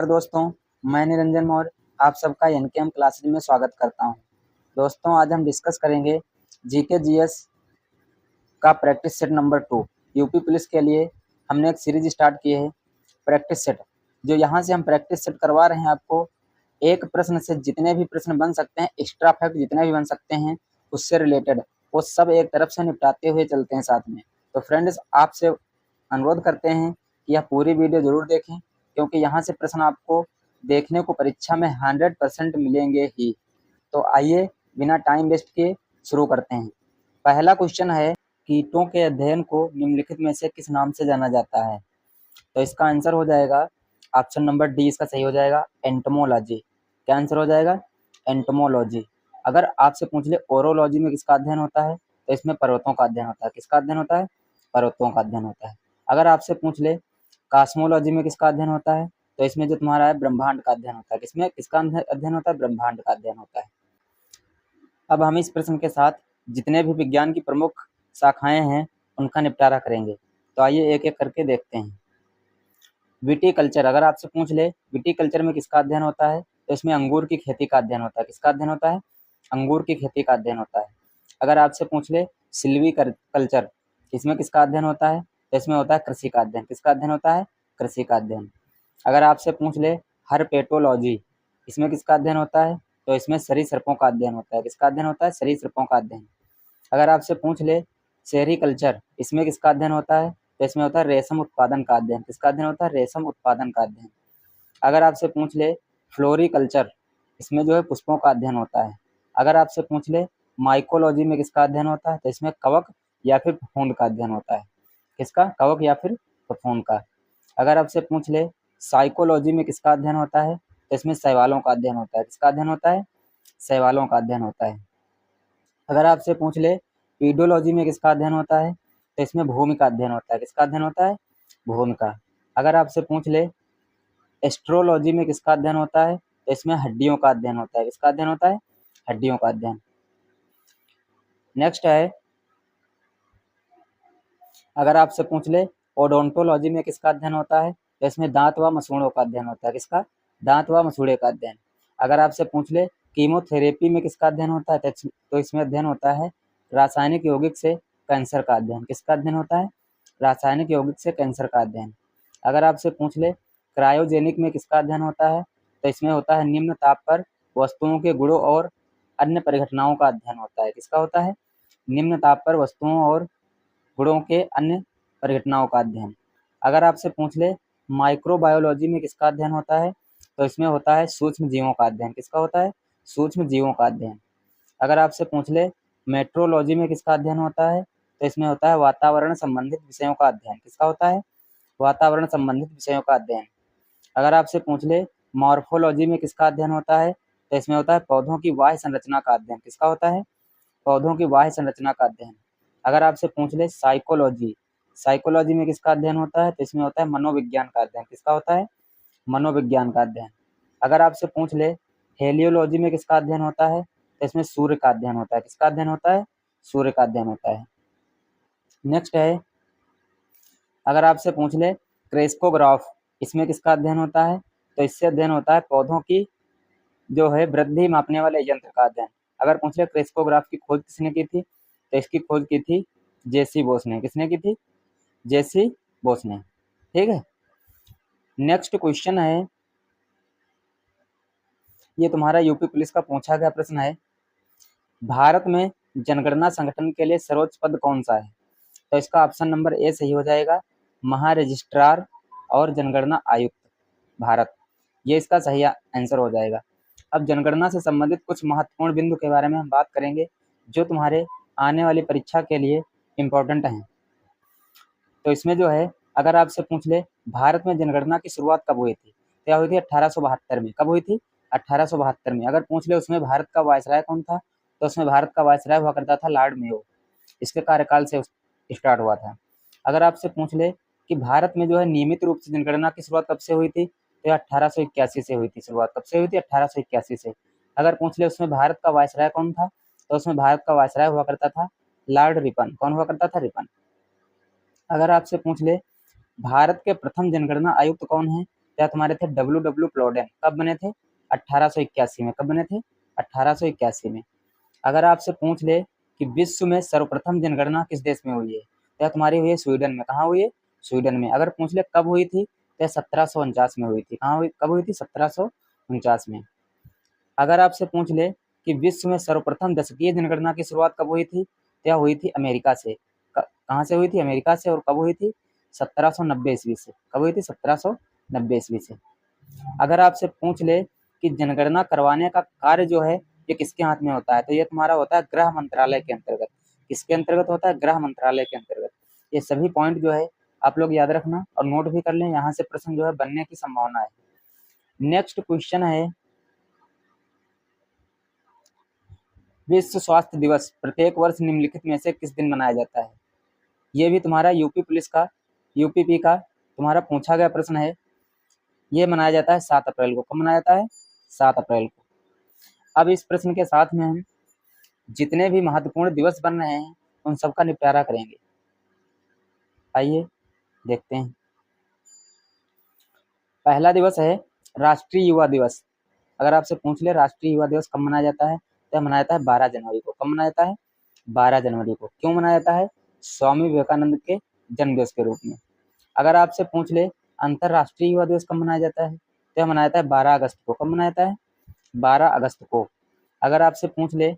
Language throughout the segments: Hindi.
दोस्तों, मैं निरंजन मौर्य आप सबका एनकेएम क्लासेज में स्वागत करता हूं। दोस्तों, आज हम डिस्कस करेंगे जीके जीएस का practice set number 2। UP police के लिए हमने एक सीरीज स्टार्ट की है प्रैक्टिस सेट, जो यहाँ से हम प्रैक्टिस सेट करवा रहे हैं आपको। एक प्रश्न से जितने भी प्रश्न बन सकते हैं, एक्स्ट्रा फैक्ट जितने भी बन सकते हैं उससे रिलेटेड, वो सब एक तरफ से निपटाते हुए चलते हैं साथ में। तो फ्रेंड्स, आपसे अनुरोध करते हैं कि यह पूरी वीडियो जरूर देखें, क्योंकि यहाँ से प्रश्न आपको देखने को परीक्षा में 100% मिलेंगे ही। तो आइए बिना टाइम वेस्ट किए शुरू करते हैं। पहला क्वेश्चन है, कीटों के अध्ययन को निम्नलिखित में से किस नाम से जाना जाता है? तो इसका आंसर हो जाएगा ऑप्शन नंबर डी, इसका सही हो जाएगा एंटोमोलॉजी। क्या आंसर हो जाएगा? एंटोमोलॉजी। अगर आपसे पूछ ले ओरोलॉजी में किसका अध्ययन होता है, तो इसमें पर्वतों का अध्ययन होता है। किसका अध्ययन होता है? पर्वतों का अध्ययन होता है। अगर आपसे पूछ ले कॉस्मोलॉजी में किसका अध्ययन होता है, तो इसमें जो तुम्हारा है ब्रह्मांड का अध्ययन होता है। किसमें किसका अध्ययन होता है? ब्रह्मांड का अध्ययन होता है। अब हम इस प्रश्न के साथ जितने भी विज्ञान की प्रमुख शाखाएं हैं उनका निपटारा करेंगे। तो आइए एक एक करके देखते हैं। विटीकल्चर, अगर आपसे पूछ ले विटीकल्चर में किसका अध्ययन होता है, तो इसमें अंगूर की खेती का अध्ययन होता है। किसका अध्ययन होता है? अंगूर की खेती का अध्ययन होता है। अगर आपसे पूछ ले सिल्वीकल्चर, इसमें किसका अध्ययन होता है, तो इसमें होता है कृषि का अध्ययन। किसका अध्ययन होता है? कृषि का अध्ययन। अगर आपसे पूछ ले हर्पेटोलॉजी, इसमें किसका अध्ययन होता है, तो इसमें सरीसृपों का अध्ययन होता है। किसका अध्ययन होता है? सरीसृपों का अध्ययन। अगर आपसे पूछ ले सेरीकल्चर, इसमें किसका अध्ययन होता है, तो इसमें होता है रेशम उत्पादन का अध्ययन। किसका अध्ययन होता है? रेशम उत्पादन का अध्ययन। अगर आपसे पूछ ले फ्लोरिकल्चर, इसमें जो है पुष्पों का अध्ययन होता है। अगर आपसे पूछ ले माइकोलॉजी में किसका अध्ययन होता है, तो इसमें कवक या फिर फफूंद का अध्ययन होता है। किसका? कवक या फिर फफूंद का। अगर आपसे पूछ ले साइकोलॉजी में किसका अध्ययन होता है, तो इसमें शैवालों का अध्ययन होता है। किसका अध्ययन होता है? शैवालों का अध्ययन होता है। अगर आपसे पूछ ले पीडोलॉजी में किसका अध्ययन होता है, तो इसमें भूमि का अध्ययन होता है। किसका अध्ययन होता है? भूमि का। अगर आपसे पूछ ले एस्ट्रोलॉजी में किसका अध्ययन होता है, तो इसमें हड्डियों का अध्ययन होता है। किसका अध्ययन होता है? हड्डियों का अध्ययन। नेक्स्ट है, अगर आपसे पूछ ले ओडोंटोलॉजी में किसका अध्ययन होता है, तो इसमें दांत व मसूड़ों का अध्ययन होता है। किसका? दांत व मसूड़े का अध्ययन। अगर आपसे पूछ ले कीमोथेरेपी में किसका अध्ययन होता है, तो इसमें अध्ययन होता है रासायनिक यौगिक से कैंसर का अध्ययन। किसका अध्ययन होता है? रासायनिक यौगिक से कैंसर का अध्ययन। अगर आपसे पूछ ले क्रायोजेनिक में किसका अध्ययन होता है, तो इसमें होता है निम्न ताप पर वस्तुओं के गुणों और अन्य परिघटनाओं का अध्ययन होता है। किसका होता है? निम्न ताप पर वस्तुओं और गुणों के अन्य परिघटनाओं का अध्ययन। अगर आपसे पूछ ले माइक्रोबायोलॉजी में किसका अध्ययन होता है, तो इसमें होता है सूक्ष्म जीवों का अध्ययन। किसका होता है? सूक्ष्म जीवों का अध्ययन। अगर आपसे पूछ ले मेट्रोलॉजी में किसका अध्ययन होता है, तो इसमें होता है वातावरण संबंधित विषयों का अध्ययन। किसका होता है? वातावरण संबंधित विषयों का अध्ययन। अगर आपसे पूछ ले मॉर्फोलॉजी में किसका अध्ययन होता है, तो इसमें होता है पौधों की बाह्य संरचना का अध्ययन। किसका होता है? पौधों की बाह्य संरचना का अध्ययन। अगर आपसे पूछ ले साइकोलॉजी, साइकोलॉजी में किसका अध्ययन होता है, तो इसमें होता है मनोविज्ञान का अध्ययन। किसका होता है? मनोविज्ञान का अध्ययन। अगर आपसे पूछ ले हेलियोलॉजी में किसका अध्ययन होता है, तो इसमें सूर्य का अध्ययन होता है। किसका अध्ययन होता है? सूर्य का अध्ययन होता है। नेक्स्ट है, अगर आपसे पूछ ले क्रेस्कोग्राफ, इसमें किसका अध्ययन होता है, तो इससे अध्ययन होता है पौधों की जो है वृद्धि मापने वाले यंत्र का अध्ययन। अगर पूछ ले क्रेस्कोग्राफ की खोज किसने की थी, तो इसकी खोज की थी जेसी बोस ने। किसने की थी? जेसी बोस ने। ठीक है। नेक्स्ट क्वेश्चन है, ये तुम्हारा यूपी पुलिस का पूछा गया प्रश्न है, भारत में जनगणना संगठन के लिए सर्वोच्च पद कौन सा है? तो इसका ऑप्शन नंबर ए सही हो जाएगा, महारजिस्ट्रार और जनगणना आयुक्त भारत। ये इसका सही आंसर हो जाएगा। अब जनगणना से संबंधित कुछ महत्वपूर्ण बिंदु के बारे में हम बात करेंगे, जो तुम्हारे आने वाली परीक्षा के लिए इम्पोर्टेंट हैं। तो इसमें जो है, अगर आपसे पूछ ले भारत में जनगणना की शुरुआत कब हुई थी, क्या हुई थी? 1872 में। कब हुई थी? 1872 में। अगर पूछ ले उसमें भारत का वायसराय कौन था, तो उसमें भारत का वायसराय हुआ करता था लॉर्ड मेयो। इसके कार्यकाल से स्टार्ट हुआ था। अगर आपसे पूछ ले कि भारत में जो है नियमित रूप से जनगणना की शुरुआत कब से हुई थी, तो 1881 से हुई थी। शुरुआत कब से हुई थी? 1881 से। अगर पूछ ले उसमें भारत का वायसराय कौन था, तो उसमें भारत का वायसराय हुआ करता था लॉर्ड रिपन। कौन हुआ करता था? रिपन। अगर आपसे पूछ ले भारत के प्रथम जनगणना आयुक्त कौन है, तो तुम्हारे थे डब्ल्यू प्लोडेन। कब बने थे? 1881 में। कब बने थे? 1881 में। अगर आपसे पूछ ले कि विश्व में सर्वप्रथम जनगणना किस देश में हुई है, तो तुम्हारी हुई है स्वीडन में। कहाँ हुई है? स्वीडन में। अगर पूछ ले कब हुई थी, तो 1749 में हुई थी। कहाँ हुई, कब हुई थी? 1749 में। अगर आपसे पूछ ले कि विश्व में सर्वप्रथम दशकीय जनगणना की शुरुआत कब हुई थी, तो यह हुई थी अमेरिका से। कहाँ से हुई थी? अमेरिका से। और कब हुई थी? 1790 ईस्वी से। कब हुई थी? 1790 ईस्वी से। अगर आपसे पूछ ले कि जनगणना करवाने का कार्य जो है ये किसके हाथ में होता है, तो ये तुम्हारा होता है गृह मंत्रालय के अंतर्गत। किसके अंतर्गत होता है? गृह मंत्रालय के अंतर्गत। ये सभी पॉइंट जो है आप लोग याद रखना और नोट भी कर लें, यहाँ से प्रश्न जो है बनने की संभावना है। नेक्स्ट क्वेश्चन है, विश्व स्वास्थ्य दिवस प्रत्येक वर्ष निम्नलिखित में से किस दिन मनाया जाता है? ये भी तुम्हारा यूपी पुलिस का, यूपीपी का तुम्हारा पूछा गया प्रश्न है। ये मनाया जाता है 7 अप्रैल को। कब मनाया जाता है? 7 अप्रैल को। अब इस प्रश्न के साथ में हम जितने भी महत्वपूर्ण दिवस बन रहे हैं उन सबका निपटारा करेंगे। आइए देखते हैं। पहला दिवस है राष्ट्रीय युवा दिवस। अगर आपसे पूछ ले राष्ट्रीय युवा दिवस कब मनाया जाता है, तो मनाया जाता है 12 जनवरी को। कब मनाया जाता है? 12 जनवरी को। क्यों मनाया जाता है? स्वामी विवेकानंद के जन्म दिवस के रूप में। अगर आपसे पूछ ले अंतरराष्ट्रीय युवा दिवस कब मनाया जाता है, तो मनाया जाता है 12 अगस्त को। कब मनाया जाता है? 12 अगस्त को। अगर आपसे पूछ ले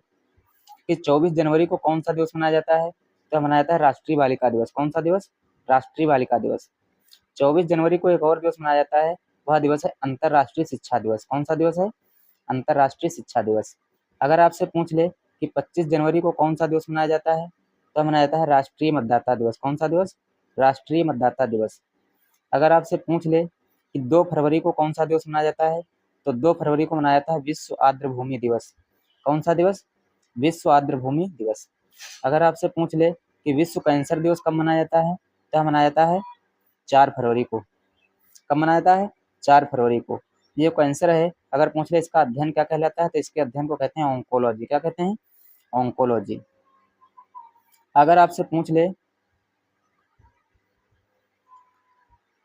कि 24 जनवरी को कौन सा दिवस मनाया जाता है, तो मनाया जाता है राष्ट्रीय बालिका दिवस। कौन सा दिवस? राष्ट्रीय बालिका दिवस। 24 जनवरी को एक और दिवस मनाया जाता है, वह दिवस है अंतरराष्ट्रीय शिक्षा दिवस। कौन सा दिवस है? अंतरराष्ट्रीय शिक्षा दिवस। अगर आपसे पूछ ले कि 25 जनवरी को कौन सा दिवस मनाया जाता है, तो मनाया जाता है राष्ट्रीय मतदाता दिवस। कौन सा दिवस? राष्ट्रीय मतदाता दिवस। अगर आपसे पूछ ले कि 2 फरवरी को कौन सा दिवस मनाया जाता है, तो 2 फरवरी को मनाया जाता है विश्व आर्द्र भूमि दिवस। कौन सा दिवस? विश्व आर्द्र भूमि दिवस। अगर आपसे पूछ ले कि विश्व कैंसर दिवस कब मनाया जाता है, तो मनाया जाता है 4 फरवरी को। कब मनाया जाता है? 4 फरवरी को। ये कैंसर है, अगर पूछ ले इसका अध्ययन क्या कहलाता है, तो इसके अध्ययन को कहते हैं ऑन्कोलॉजी। क्या कहते हैं? ऑन्कोलॉजी। अगर आपसे पूछ ले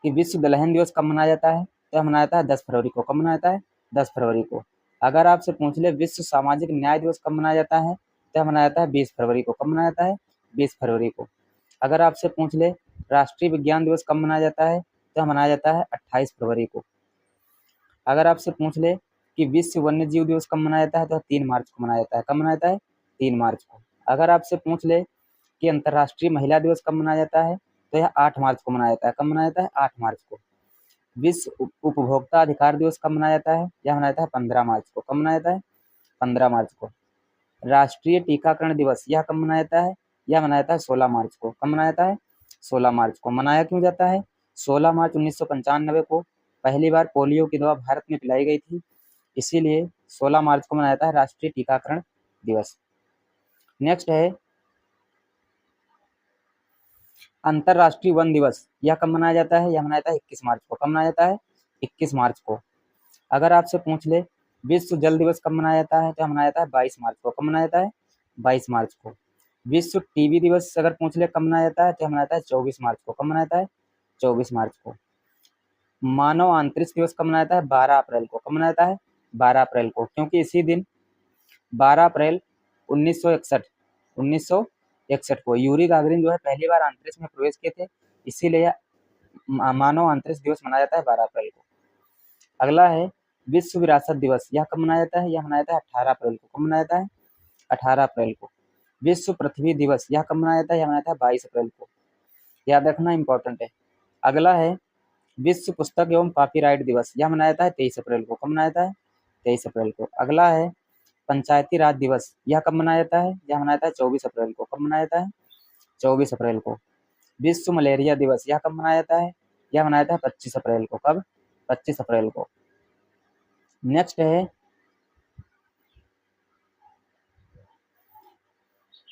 कि विश्व दलहन दिवस कब मनाया जाता है, तो मनाया जाता है 10 फरवरी को। कब मनाया जाता है? 10 फरवरी को। अगर आपसे पूछ ले विश्व सामाजिक न्याय दिवस कब मनाया जाता है, तो मनाया जाता है 20 फरवरी को। कब मनाया जाता है? 20 फरवरी को। अगर आपसे पूछ ले राष्ट्रीय विज्ञान दिवस कब मनाया जाता है, तो मनाया जाता है 28 फरवरी को। अगर आपसे पूछ ले कि विश्व वन्य जीव दिवस कब मनाया जाता है, तो 3 मार्च को मनाया जाता है। कब मनाया जाता है? 3 मार्च को। अगर आपसे पूछ ले कि अंतर्राष्ट्रीय महिला दिवस कब मनाया जाता है, तो यह 8 मार्च को मनाया जाता है। कब मनाया जाता है? 8 मार्च को। विश्व उपभोक्ता अधिकार दिवस कब मनाया जाता है? यह मनाया जाता है 15 मार्च को। कब मनाया जाता है? 15 मार्च को। राष्ट्रीय टीकाकरण दिवस यह कब मनाया जाता है? यह मनाया जाता है 16 मार्च को। कब मनाया जाता है? 16 मार्च को। मनाया क्यों जाता है? 16 मार्च 1995 को पहली बार पोलियो की दवा भारत में पिलाई गई थी, इसीलिए 16 मार्च को मनाया जाता है राष्ट्रीय टीकाकरण दिवस। नेक्स्ट है अंतरराष्ट्रीय वन दिवस। यह कब मनाया जाता है? यह मनाया जाता है 21 मार्च को। कब मनाया जाता है? 21 मार्च को। अगर आपसे पूछ ले विश्व जल दिवस कब मनाया जाता है, तो मनाया जाता है 22 मार्च को। कब मनाया जाता है? 22 मार्च को। विश्व टीबी दिवस अगर पूछ ले कब मनाया जाता है, तो मनाया जाता है 24 मार्च को। कब मनाया जाता है? 24 मार्च को। मानव अंतरिक्ष दिवस कब मनाया जाता है? 12 अप्रैल को। कब मनाया जाता है? 12 अप्रैल को, क्योंकि इसी दिन 12 अप्रैल 1961 को यूरी गागरिन जो है पहली बार अंतरिक्ष में प्रवेश किए थे, इसीलिए मानव अंतरिक्ष दिवस मनाया जाता है 12 अप्रैल को। अगला है विश्व विरासत दिवस। यह कब मनाया जाता है? यह मनाया जाता है 18 अप्रैल को। कब मनाया जाता है? 18 अप्रैल को। विश्व पृथ्वी दिवस यह कब मनाया जाता है? यह मनाया जाता है 22 अप्रैल को। याद रखना, इंपॉर्टेंट है। अगला है विश्व पुस्तक एवं कॉपीराइट दिवस। यह मनाया जाता है 23 अप्रैल को। कब मनाया जाता है? 23 अप्रैल को। अगला है पंचायती राज दिवस। यह कब मनाया जाता है? यह मनाया जाता है 24 अप्रैल को। कब मनाया जाता है? 24 अप्रैल को। विश्व मलेरिया दिवस यह कब मनाया जाता है? यह मनाया जाता है 25 अप्रैल को। कब? 25 अप्रैल को। नेक्स्ट है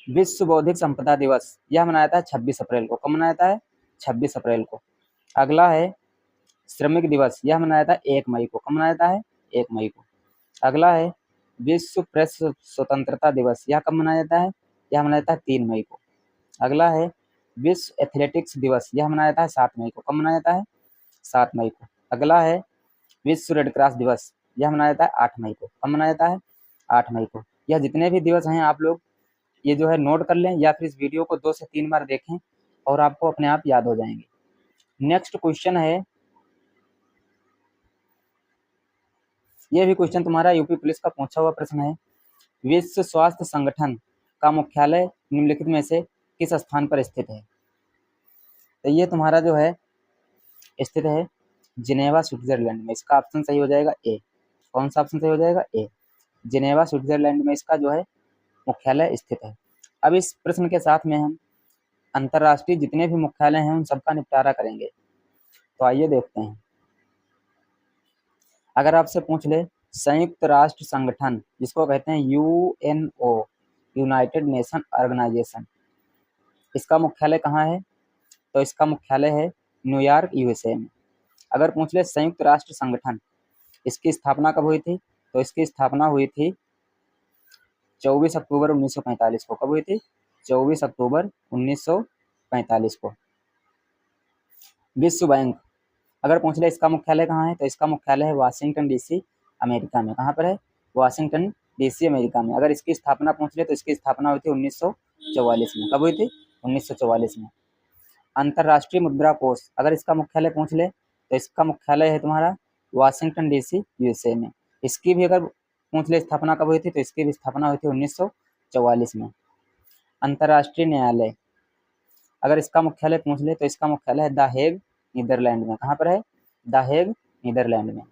विश्व बौद्धिक संपदा दिवस। यह मनाया जाता है 26 अप्रैल को। कब मनाया जाता है? 26 अप्रैल को। अगला है श्रमिक दिवस। यह मनाया जाता है 1 मई को। कब मनाया जाता है? 1 मई को। अगला है विश्व प्रेस स्वतंत्रता दिवस। यह कब मनाया जाता है? यह मनाया जाता है 3 मई को। अगला है विश्व एथलेटिक्स दिवस। यह मनाया जाता है 7 मई को। कब मनाया जाता है? 7 मई को। अगला है विश्व रेड क्रॉस दिवस यह मनाया जाता है 8 मई को। कब मनाया जाता है? 8 मई को। यह जितने भी दिवस हैं आप लोग ये जो है नोट कर लें या फिर इस वीडियो को 2 से 3 बार देखें और आपको अपने आप याद हो जाएंगे। नेक्स्ट क्वेश्चन है, ये भी क्वेश्चन तुम्हारा यूपी पुलिस का पूछा हुआ प्रश्न है। विश्व स्वास्थ्य संगठन का मुख्यालय निम्नलिखित में से किस स्थान पर स्थित है? तो ये तुम्हारा जो है स्थित है जिनेवा स्विट्जरलैंड में। इसका ऑप्शन सही हो जाएगा ए। कौन सा ऑप्शन सही हो जाएगा? ए। जिनेवा स्विट्जरलैंड में इसका जो है मुख्यालय स्थित है। अब इस प्रश्न के साथ में हम अंतर्राष्ट्रीय जितने भी मुख्यालय हैं उन सबका निपटारा करेंगे। तो आइए देखते हैं। अगर आपसे पूछ ले संयुक्त राष्ट्र संगठन जिसको कहते हैं यूएनओ, यूनाइटेड नेशन ऑर्गेनाइजेशन, इसका मुख्यालय कहाँ है? तो इसका मुख्यालय है न्यूयॉर्क यूएसए में। अगर पूछ ले संयुक्त राष्ट्र संगठन इसकी स्थापना कब हुई थी? तो इसकी स्थापना हुई थी 24 अक्टूबर 1945 को। कब हुई थी? 24 अक्टूबर 1945 को। विश्व बैंक अगर पूछ ले इसका मुख्यालय कहाँ है? तो इसका मुख्यालय है वाशिंगटन डीसी अमेरिका में। कहाँ पर है? वाशिंगटन डीसी अमेरिका में। अगर इसकी स्थापना पूछ ले तो इसकी स्थापना हुई थी 1944 में। कब हुई थी? 1944 में। अंतर्राष्ट्रीय मुद्रा कोष अगर इसका मुख्यालय पूछ ले तो इसका मुख्यालय है तुम्हारा वाशिंगटन डीसी यूएसए में। इसकी भी अगर पूछ ले स्थापना कब हुई थी तो इसकी भी स्थापना हुई थी 1944 में। अंतर्राष्ट्रीय न्यायालय अगर इसका मुख्यालय पूछ ले तो इसका मुख्यालय है द हेग नीदरलैंड में। कहाँ पर है? द हेग नीदरलैंड में।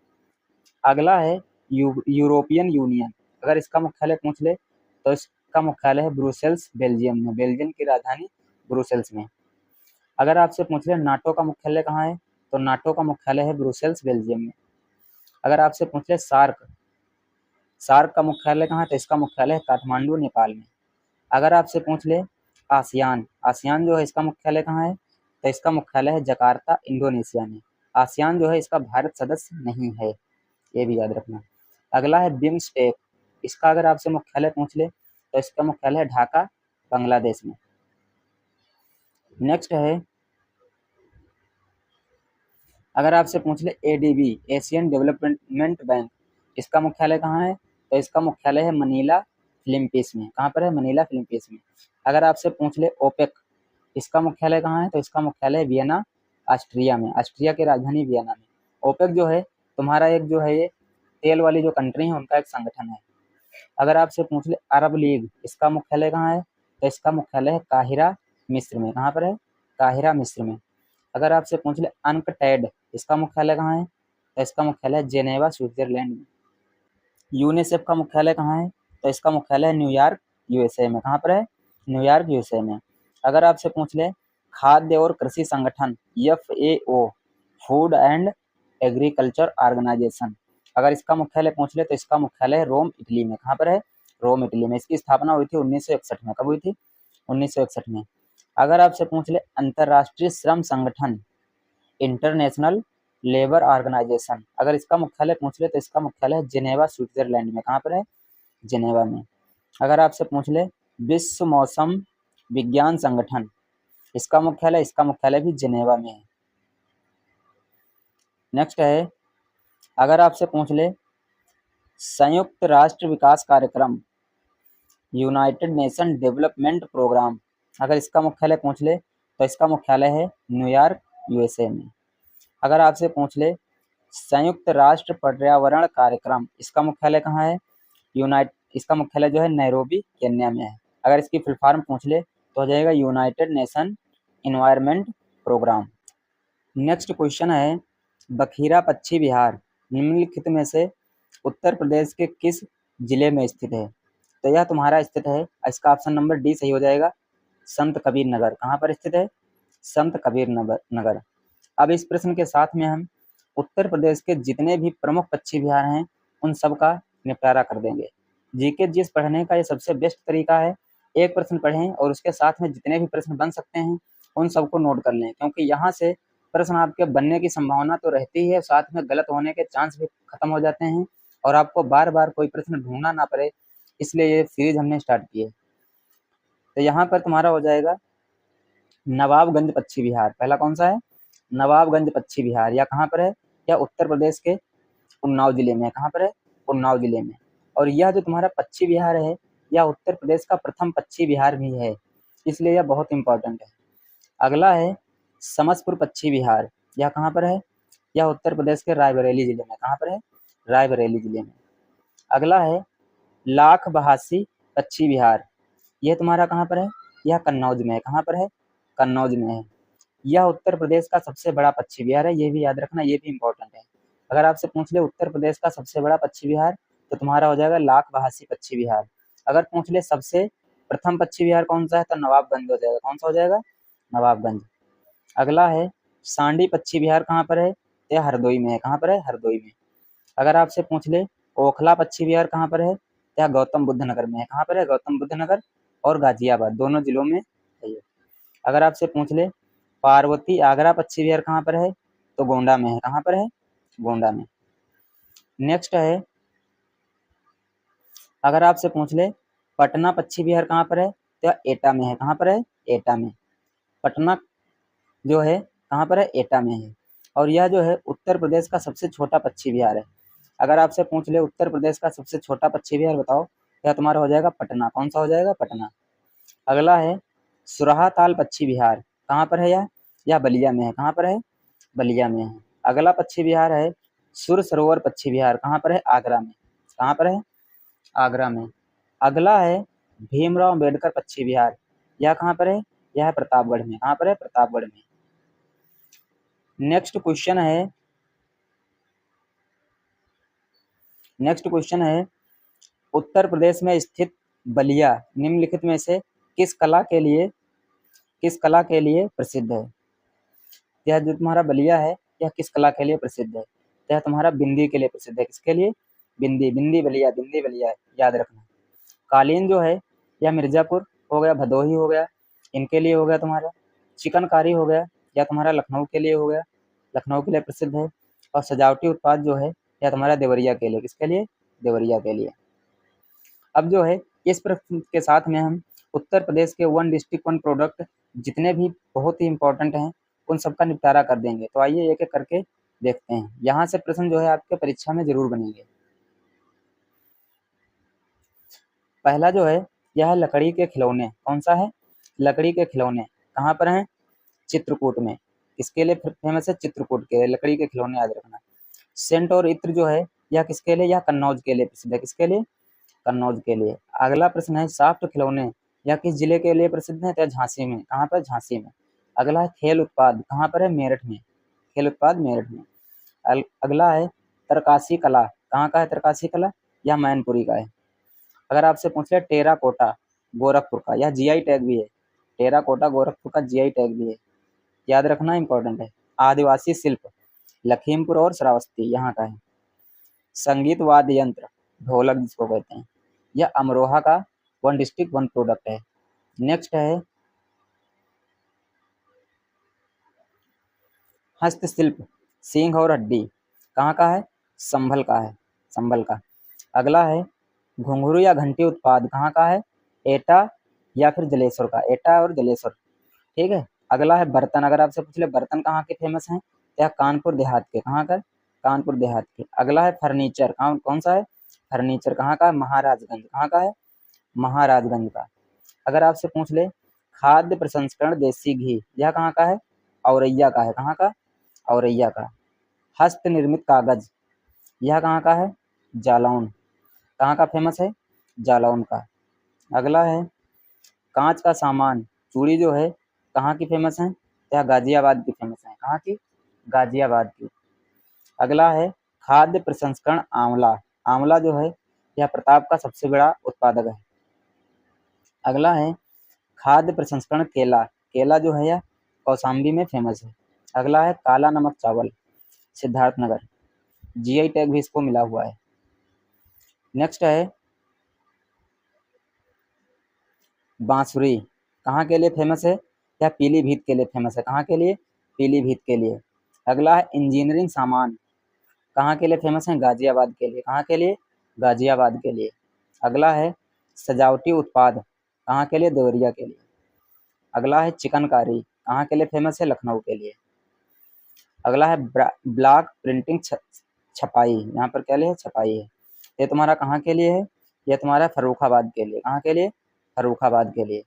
अगला है यूरोपियन यूनियन अगर इसका मुख्यालय पूछ ले तो इसका मुख्यालय है ब्रुसेल्स बेल्जियम में। बेल्जियम की राजधानी ब्रुसेल्स में। अगर आपसे पूछ ले नाटो का मुख्यालय कहाँ है? तो नाटो का मुख्यालय है ब्रुसेल्स बेल्जियम में। अगर आपसे पूछ ले सार्क का मुख्यालय कहाँ है? तो इसका मुख्यालय है काठमांडू नेपाल में। अगर आपसे पूछ ले आसियान जो है इसका मुख्यालय कहाँ है? तो इसका मुख्यालय है जकार्ता इंडोनेशिया में। आसियान जो है इसका भारत सदस्य नहीं है, ये भी याद रखना। अगला है बिम्स्टेक इसका अगर आपसे मुख्यालय पूछ ले तो इसका मुख्यालय है ढाका बांग्लादेश में। नेक्स्ट है अगर आपसे पूछ ले एडीबी एशियन डेवलपमेंट बैंक इसका मुख्यालय कहाँ है? तो इसका मुख्यालय है मनीला फिलीपींस में। कहाँ पर है? मनीला फिलीपींस में। अगर आपसे पूछ ले ओपेक इसका मुख्यालय कहाँ है? तो इसका मुख्यालय वियना ऑस्ट्रिया में। ऑस्ट्रिया की राजधानी वियना में। ओपेक जो है तुम्हारा एक जो है ये तेल वाली जो कंट्री है उनका एक संगठन है। अगर आपसे पूछ ले अरब लीग इसका मुख्यालय कहाँ है? तो इसका मुख्यालय है काहिरा मिस्र में। कहाँ पर है? काहिरा मिस्र में। अगर आपसे पूछ ले अनकटैड इसका मुख्यालय कहाँ है? तो इसका मुख्यालय जेनेवा स्विट्जरलैंड में। यूनिसेफ का मुख्यालय कहाँ है? तो इसका मुख्यालय है न्यूयॉर्क यूएसए में। कहाँ पर है? न्यूयॉर्क यूएसए में। अगर आपसे पूछ ले खाद्य और कृषि संगठन FAO food and agriculture organisation अगर इसका मुख्यालय पूछ ले तो इसका मुख्यालय है रोम इटली में। कहाँ पर है? रोम इटली में। इसकी स्थापना हुई थी 1961 में। कब हुई थी? 1961 में। अगर आपसे पूछ ले अंतर्राष्ट्रीय श्रम संगठन इंटरनेशनल लेबर ऑर्गेनाइजेशन अगर इसका मुख्यालय पूछ ले तो इसका मुख्यालय है जिनेवा स्विट्जरलैंड में। कहाँ पर है? जिनेवा में। अगर आपसे पूछ ले विश्व मौसम विज्ञान संगठन इसका मुख्यालय भी जिनेवा में है। नेक्स्ट है अगर आपसे पूछ ले संयुक्त राष्ट्र विकास कार्यक्रम यूनाइटेड नेशन डेवलपमेंट प्रोग्राम अगर इसका मुख्यालय पूछ ले तो इसका मुख्यालय है न्यूयॉर्क यूएसए में। अगर आपसे पूछ ले संयुक्त राष्ट्र पर्यावरण कार्यक्रम इसका मुख्यालय कहाँ है? इसका मुख्यालय जो है नैरोबी केन्या में है। अगर इसकी फुल फॉर्म पूछ ले तो हो जाएगा United Nation Environment Programme. Next question है बखीरा पक्षी विहार निम्नलिखित में से उत्तर प्रदेश के किस जिले में स्थित है? तो यह तुम्हारा स्थित है, इसका ऑप्शन नंबर डी सही हो जाएगा, संत कबीर नगर। कहाँ पर स्थित है? संत कबीर नगर। अब इस प्रश्न के साथ में हम उत्तर प्रदेश के जितने भी प्रमुख पक्षी विहार हैं उन सब का निपटारा कर देंगे। जीके जीएस पढ़ने का ये सबसे बेस्ट तरीका है। एक प्रश्न पढ़ें और उसके साथ में जितने भी प्रश्न बन सकते हैं उन सबको नोट कर लें, क्योंकि यहाँ से प्रश्न आपके बनने की संभावना तो रहती है, साथ में गलत होने के चांस भी खत्म हो जाते हैं और आपको बार बार कोई प्रश्न ढूंढना ना पड़े, इसलिए ये सीरीज हमने स्टार्ट की है। तो यहाँ पर तुम्हारा हो जाएगा नवाबगंज पक्षी विहार। पहला कौन सा है? नवाबगंज पक्षी विहार। या कहाँ पर है? या उत्तर प्रदेश के उन्नाव जिले में है। कहाँ पर है? उन्नाव जिले में। और यह जो तुम्हारा पश्चिम बिहार है, यह उत्तर प्रदेश का प्रथम पश्चिम बिहार भी है, इसलिए यह बहुत इंपॉर्टेंट है। अगला है समस्तपुर पश्चिम बिहार, यह कहाँ पर है? यह उत्तर प्रदेश के रायबरेली जिले में। कहाँ पर है? रायबरेली जिले में। अगला है लाख बहासी पश्चिम बिहार, यह तुम्हारा कहाँ पर है? यह कन्नौज में है। कहाँ पर है? कन्नौज में है। यह उत्तर प्रदेश का सबसे बड़ा पश्चिम बिहार है, ये भी याद रखना, ये भी इंपॉर्टेंट है। अगर आपसे पूछ ले उत्तर प्रदेश का सबसे बड़ा पश्चिम बिहार, तो तुम्हारा हो जाएगा लाख बहासी पश्चिम बिहार। अगर पूछ ले सबसे प्रथम पश्चिम बिहार कौन सा है, तो नवाबगंज हो जाएगा। कौन सा हो जाएगा? नवाबगंज। अगला है सांडी पश्चिम बिहार, कहाँ पर है? यह हरदोई में है। कहाँ पर है? हरदोई में। अगर आपसे पूछ ले ओखला पश्चिम बिहार कहाँ पर है, यह गौतम बुद्ध नगर में है। कहाँ पर है? गौतम बुद्ध नगर और गाजियाबाद दोनों जिलों में है ये। अगर आपसे पूछ ले पार्वती आगरा पश्चिम बिहार कहाँ पर है, तो गोंडा में है। कहाँ पर है? गोंडा में। नेक्स्ट है अगर आपसे पूछ ले पटना पश्चिम बिहार कहाँ पर है, तो यह एटा में है। कहाँ पर है? एटा में। पटना जो है कहाँ पर है? एटा में है। और यह जो है उत्तर प्रदेश का सबसे छोटा पश्चिम बिहार है। अगर आपसे पूछ ले उत्तर प्रदेश का सबसे छोटा पश्चिम बिहार बताओ, यह तुम्हारा हो जाएगा पटना। कौन सा हो जाएगा? पटना। अगला है सुरहा ताल पश्चिम बिहार, कहाँ पर है यह? यह बलिया में है। कहाँ पर है? बलिया में है। अगला पश्चिम बिहार है सुर सरोवर पश्चिम बिहार, कहाँ पर है? आगरा में। कहाँ पर है? आगरा में। अगला है भीमराव अम्बेडकर पश्चिम बिहार, यह कहाँ पर है? यह है प्रतापगढ़ में। कहाँ पर है? प्रतापगढ़ में। नेक्स्ट क्वेश्चन है उत्तर प्रदेश में स्थित बलिया निम्नलिखित में से किस कला के लिए प्रसिद्ध है? यह जो तुम्हारा बलिया है, यह किस कला के लिए प्रसिद्ध है? यह तुम्हारा बिंदी के लिए प्रसिद्ध है। किसके लिए? बिंदी। बिंदी बलिया है, याद रखना। कालीन जो है यह मिर्जापुर हो गया, भदोही हो गया, इनके लिए हो गया तुम्हारा। चिकनकारी हो गया, या तुम्हारा लखनऊ के लिए हो गया, लखनऊ के लिए प्रसिद्ध है। और सजावटी उत्पाद जो है यह तुम्हारा देवरिया के लिए। किसके लिए? देवरिया के लिए। अब जो है इस प्रश्न के साथ में हम उत्तर प्रदेश के वन डिस्ट्रिक्ट वन प्रोडक्ट जितने भी बहुत ही इंपॉर्टेंट हैं उन सबका निपटारा कर देंगे। तो आइए एक एक करके देखते हैं। यहाँ से प्रश्न जो है आपके परीक्षा में जरूर बनेंगे। पहला जो है यह है लकड़ी के खिलौने। कौन सा है? लकड़ी के खिलौने। कहाँ पर हैं? चित्रकूट में। इसके लिए फेमस है? चित्रकूट के लकड़ी के खिलौने, याद रखना। सेंट और इत्र जो है यह किसके लिए? यह कन्नौज के लिए प्रसिद्ध है। किसके लिए? कन्नौज के लिए। अगला प्रश्न है साफ्ट खिलौने, यह किस जिले के लिए प्रसिद्ध है? तो झांसी में। कहाँ पर? झांसी में। अगला है खेल उत्पाद, कहाँ पर है? मेरठ में। खेल उत्पाद मेरठ में। अगला है तरकासी कला, कहाँ का है तरकासी कला? यह मैनपुरी का है। अगर आपसे पूछ ले टेरा कोटा गोरखपुर का, यह जीआई टैग भी है। टेरा कोटा गोरखपुर का जीआई टैग भी है, याद रखना, इंपॉर्टेंट है। आदिवासी शिल्प लखीमपुर और श्रावस्ती यहाँ का है। संगीत वाद्य यंत्र ढोलक जिसको कहते हैं, यह अमरोहा का वन डिस्ट्रिक्ट वन प्रोडक्ट है। नेक्स्ट है हस्तशिल्प सींग और हड्डी, कहाँ का है? संभल का है। संभल का। अगला है घुंघरू या घंटी उत्पाद, कहाँ का है? एटा या फिर जलेश्वर का। एटा और जलेश्वर, ठीक है। अगला है बर्तन। अगर आपसे पूछ ले बर्तन कहाँ के फेमस हैं, या कानपुर देहात के। कहाँ का? कानपुर देहात के। अगला है फर्नीचर, कौन सा है? फर्नीचर कहाँ का? महाराजगंज। कहाँ का है? महाराजगंज का। अगर आपसे पूछ ले खाद्य प्रसंस्करण देसी घी, यह कहाँ का है? औरैया का है। कहाँ का? औरैया का। हस्त निर्मित कागज, यह कहाँ का है? जालौन। कहाँ का फेमस है? जालौन का। अगला है कांच का सामान, चूड़ी जो है कहाँ की फेमस है? यह गाजियाबाद की फेमस है। कहाँ की? गाजियाबाद की। अगला है खाद्य प्रसंस्करण आंवला। आंवला जो है यह प्रताप का सबसे बड़ा उत्पादक है। अगला है खाद्य प्रसंस्करण केला। केला जो है यह कौशाम्बी में फेमस है। अगला है काला नमक चावल सिद्धार्थनगर, जीआई टैग भी इसको मिला हुआ है। नेक्स्ट है बांसुरी, कहाँ के लिए फेमस है? यह पीलीभीत के लिए फेमस है। कहाँ के लिए? पीलीभीत के लिए। अगला है इंजीनियरिंग सामान, कहाँ के लिए फेमस है? गाजियाबाद के लिए। कहाँ के लिए? गाजियाबाद के लिए। अगला है सजावटी उत्पाद, कहाँ के लिए? देवरिया के लिए। अगला है चिकनकारी, कहाँ के लिए फेमस है? लखनऊ के लिए। अगला है ब्लॉक प्रिंटिंग छपाई, यहाँ पर क्या लिए है, छपाई है। ये तुम्हारा कहाँ के लिए है, ये तुम्हारा फर्रुखाबाद के लिए। कहाँ के लिए, फर्रुखाबाद के लिए।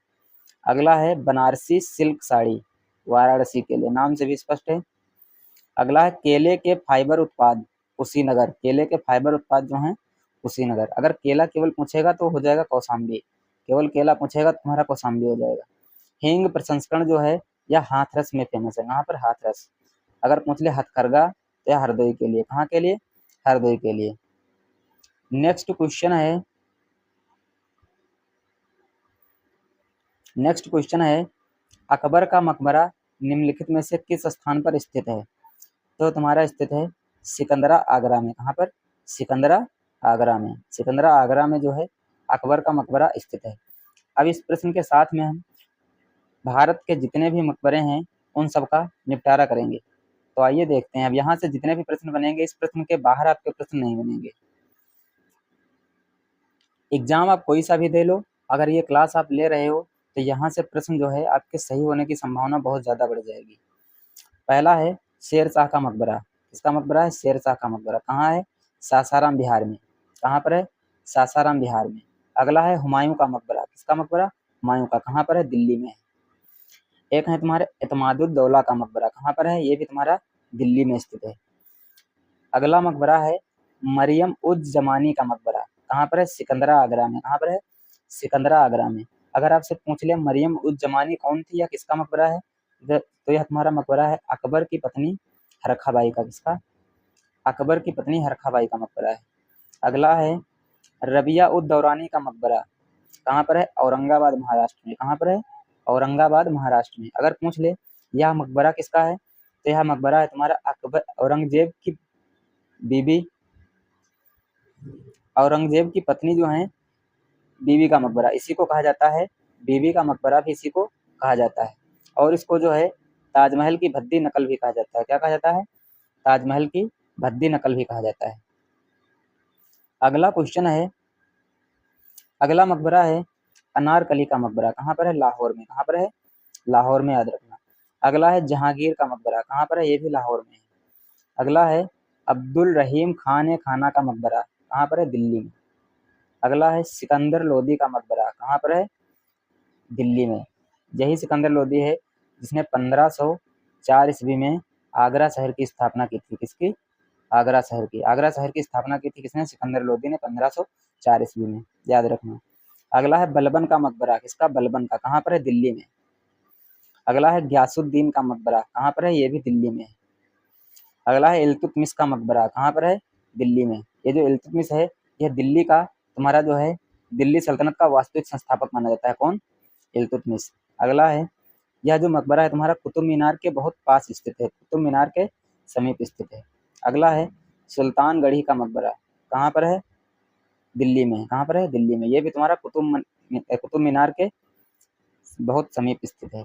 अगला है बनारसी सिल्क साड़ी, वाराणसी के लिए, नाम से भी स्पष्ट है। अगला है केले के फाइबर उत्पाद, कुशीनगर, केले के फाइबर उत्पाद जो हैं कुशीनगर। अगर केला केवल पूछेगा तो हो जाएगा कौशाम्बी, केवल केला पूछेगा तो तुम्हारा कौशाम्बी हो जाएगा। हींग प्रसंस्करण जो है यह हाथरस में फेमस है, यहाँ पर हाथरस। अगर पूछ ले हथकरघा तो यह हरदोई के लिए, कहाँ के लिए, हरदोई के लिए। नेक्स्ट क्वेश्चन है, नेक्स्ट क्वेश्चन है अकबर का मकबरा निम्नलिखित में से किस स्थान पर स्थित है। तो तुम्हारा स्थित है सिकंदरा आगरा में। कहाँ पर, सिकंदरा आगरा में। सिकंदरा आगरा में जो है अकबर का मकबरा स्थित है। अब इस प्रश्न के साथ में हम भारत के जितने भी मकबरे हैं उन सब का निपटारा करेंगे। तो आइए देखते हैं। अब यहाँ से जितने भी प्रश्न बनेंगे इस प्रश्न के बाहर आपके प्रश्न नहीं बनेंगे। एग्जाम आप कोई सा भी दे लो, अगर ये क्लास आप ले रहे हो तो यहाँ से प्रश्न जो है आपके सही होने की संभावना बहुत ज़्यादा बढ़ जाएगी। पहला है शेर शाह का मकबरा, किसका मकबरा है, शेर शाह का मकबरा। कहाँ है, सासाराम बिहार में। कहाँ पर है, सासाराम बिहार में। अगला है हुमायूं का मकबरा, किसका मकबरा, हुमायूं का। कहाँ पर है, दिल्ली में। एक है तुम्हारे एतमादुद्दौला का मकबरा, कहाँ पर है, ये भी तुम्हारा दिल्ली में स्थित है। अगला मकबरा है मरियम उज जमानी का मकबरा, कहाँ पर है, सिकंदरा आगरा में। कहाँ पर है, सिकंदरा आगरा में। अगर आपसे पूछ ले मरियम उज जमानी कौन थी या किसका मकबरा है, तो यह तुम्हारा मकबरा है अकबर की पत्नी हरखाबाई का। किसका, अकबर की पत्नी हरखाबाई का मकबरा है। अगला है रबिया उद दौरानी का मकबरा, कहाँ पर है, औरंगाबाद महाराष्ट्र में। कहाँ पर है, औरंगाबाद महाराष्ट्र में। अगर पूछ ले यह मकबरा किसका है, तो यह मकबरा है तुम्हारा अकबर औरंगजेब की बीबी, औरंगजेब की पत्नी जो है बीबी का मकबरा, इसी को कहा जाता है, बीबी का मकबरा भी इसी को कहा जाता है। और इसको जो है ताजमहल की भद्दी नकल भी कहा जाता है। क्या कहा जाता है, ताजमहल की भद्दी नकल भी कहा जाता है। अगला क्वेश्चन है, अगला मकबरा है अनारकली का मकबरा, कहाँ पर है, लाहौर में। कहाँ पर है, लाहौर में, याद रखना। अगला है जहांगीर का मकबरा, कहाँ पर है, ये भी लाहौर में है। अगला है अब्दुल रहीम खान खाना का मकबरा, कहाँ पर है, दिल्ली में। अगला है सिकंदर लोदी का मकबरा, कहाँ पर है, दिल्ली में। यही सिकंदर लोदी है जिसने 1504 ईस्वी में आगरा शहर की स्थापना की थी। किसकी, आगरा शहर की। आगरा शहर की स्थापना की थी किसने, सिकंदर लोदी ने 1504 ईस्वी में, याद रखना। अगला है बलबन का मकबरा, किसका, बलबन का। कहाँ पर है, दिल्ली में। अगला है ग्यासुद्दीन का मकबरा, कहाँ पर है, ये भी दिल्ली में है। अगला है इल्तुतमिश का मकबरा, कहाँ पर है, दिल्ली में। ये जो इल्तुतमिश है यह दिल्ली का तुम्हारा जो है दिल्ली सल्तनत का वास्तविक संस्थापक माना जाता है। कौन, इल्तुतमिश। अगला है यह जो मकबरा है तुम्हारा कुतुब मीनार के बहुत पास स्थित है, कुतुब मीनार के समीप स्थित है। अगला है सुल्तानगढ़ी का मकबरा, कहाँ पर है, दिल्ली में। कहाँ पर है, दिल्ली में। ये भी तुम्हारा कुतुब मीनार के बहुत समीप स्थित है।